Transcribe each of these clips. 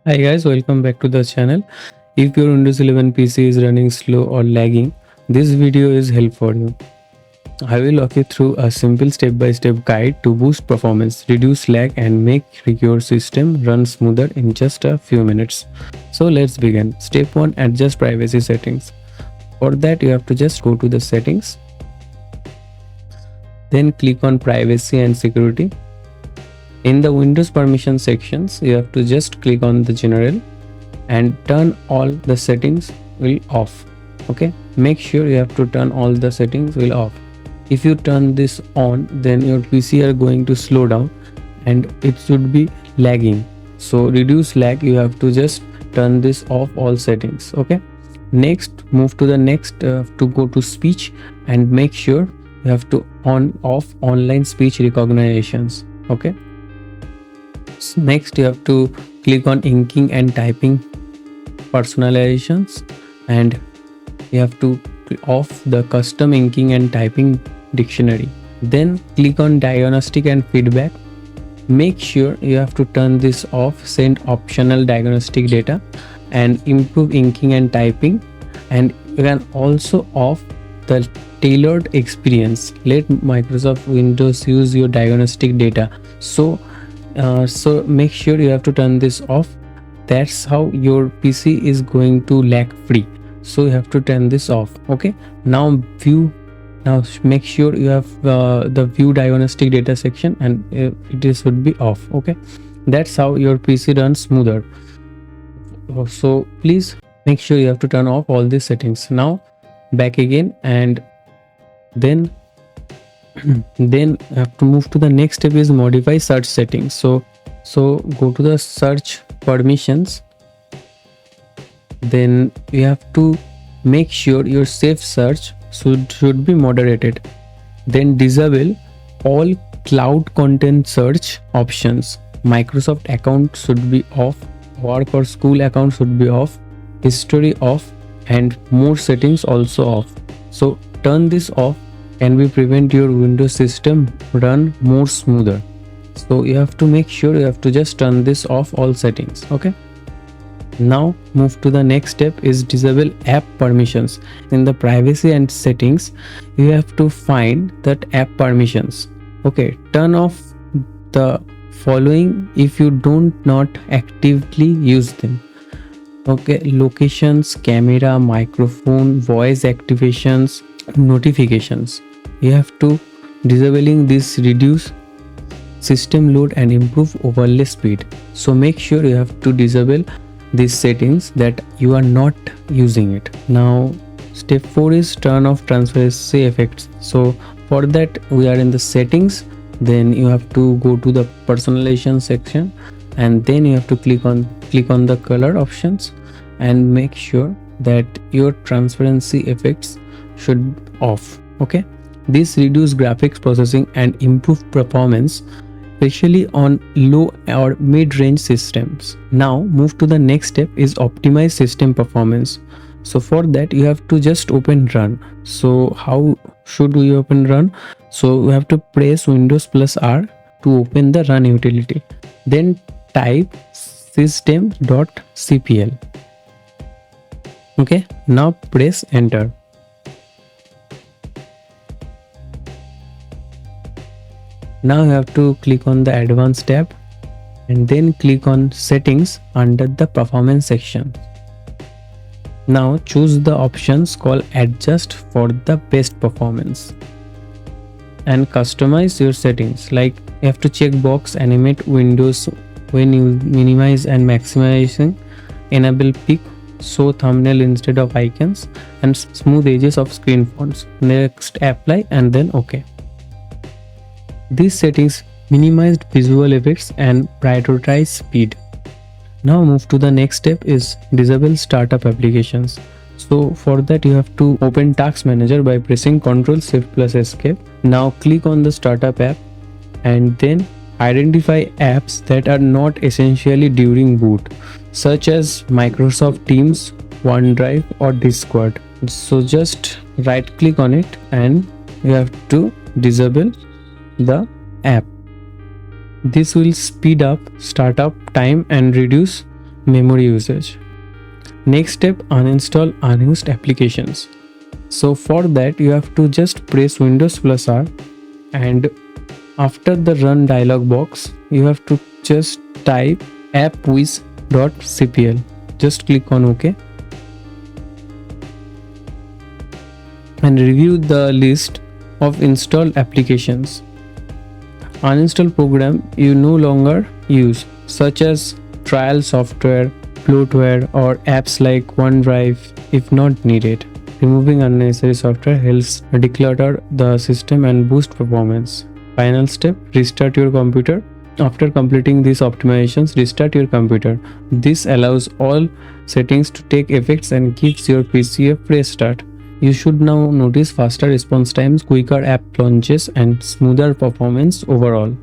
Hi guys, welcome back to the channel. If your Windows 11 PC is running slow or lagging, this video is helpful for you. I will walk you through a simple step-by-step guide to boost performance, reduce lag and make your system run smoother in just a few minutes. So let's begin. Step 1. Adjust privacy settings. For that you have to just go to the settings, then click on privacy and security. In the Windows permission sections, you have to just click on the general and turn all the settings will off. Okay, make sure you have to turn all the settings will off. If you turn this on, then your PC are going to slow down and it should be lagging. So reduce lag, you have to just turn this off all settings. Okay, next move to the next to go to speech and make sure you have to on off online speech recognitions. Okay, next you have to click on inking and typing personalizations, and you have to off the custom inking and typing dictionary. Then click on diagnostic and feedback. Make sure you have to turn this off, send optional diagnostic data and improve inking and typing. And you can also off the tailored experience. Let Microsoft Windows use your diagnostic data. So make sure you have to turn this off. That's how your PC is going to lag free. So you have to turn this off. Okay, now make sure you have the view diagnostic data section and it should be off. Okay, that's how your PC runs smoother. So please make sure you have to turn off all these settings. Now back again, and then then you have to move to the next step is modify search settings. So go to the search permissions, then you have to make sure your safe search should be moderated. Then disable all cloud content search options. Microsoft account should be off, work or school account should be off, history off, and more settings also off. So turn this off can be prevent your Windows system run more smoother. So you have to make sure you have to just turn this off all settings. Okay, now move to the next step is disable app permissions. In the privacy and settings, you have to find that app permissions. Okay, turn off the following if you don't not actively use them. Okay, locations, camera, microphone, voice activations, notifications. You have to disabling this reduce system load and improve overlay speed. So make sure you have to disable these settings that you are not using it. Now step 4 is turn off transparency effects. So for that we are in the settings, then you have to go to the personalization section and then you have to click on the color options and make sure that your transparency effects should off. Okay, this reduce graphics processing and improve performance, especially on low or mid-range systems. Now move to the next step is optimize system performance. So for that you have to just open run. So how should we open run? So we have to press Windows plus R to open the run utility, then type system.cpl. Okay, now press enter. Now you have to click on the advanced tab and then click on settings under the performance section. Now choose the options called adjust for the best performance and customize your settings. Like you have to check box animate windows when you minimize and maximizing, enable peak, show thumbnail instead of icons, and smooth edges of screen fonts. Next apply and then OK. These settings minimized visual effects and prioritize speed. Now move to the next step is disable startup applications. So for that you have to open Task Manager by pressing Ctrl Shift plus Escape. Now click on the startup app and then identify apps that are not essentially during boot, such as Microsoft Teams, OneDrive or Discord. So just right click on it and you have to disable the app. This will speed up startup time and reduce memory usage. Next step, uninstall unused applications. So for that you have to just press Windows plus R, and after the run dialog box you have to just type appwiz.cpl. Just click on OK and review the list of installed applications. Uninstall program you no longer use, such as trial software, bloatware, or apps like OneDrive if not needed. Removing unnecessary software helps declutter the system and boost performance. Final step, restart your computer. After completing these optimizations, restart your computer. This allows all settings to take effects and gives your PC a fresh start. You should now notice faster response times, quicker app launches, and smoother performance overall.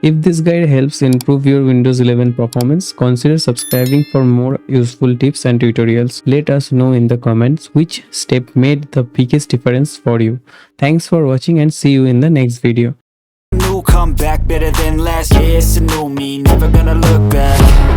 If this guide helps improve your Windows 11 performance, consider subscribing for more useful tips and tutorials. Let us know in the comments which step made the biggest difference for you. Thanks for watching and see you in the next video. New comeback better than last. Yeah, it's a new me, never gonna look back.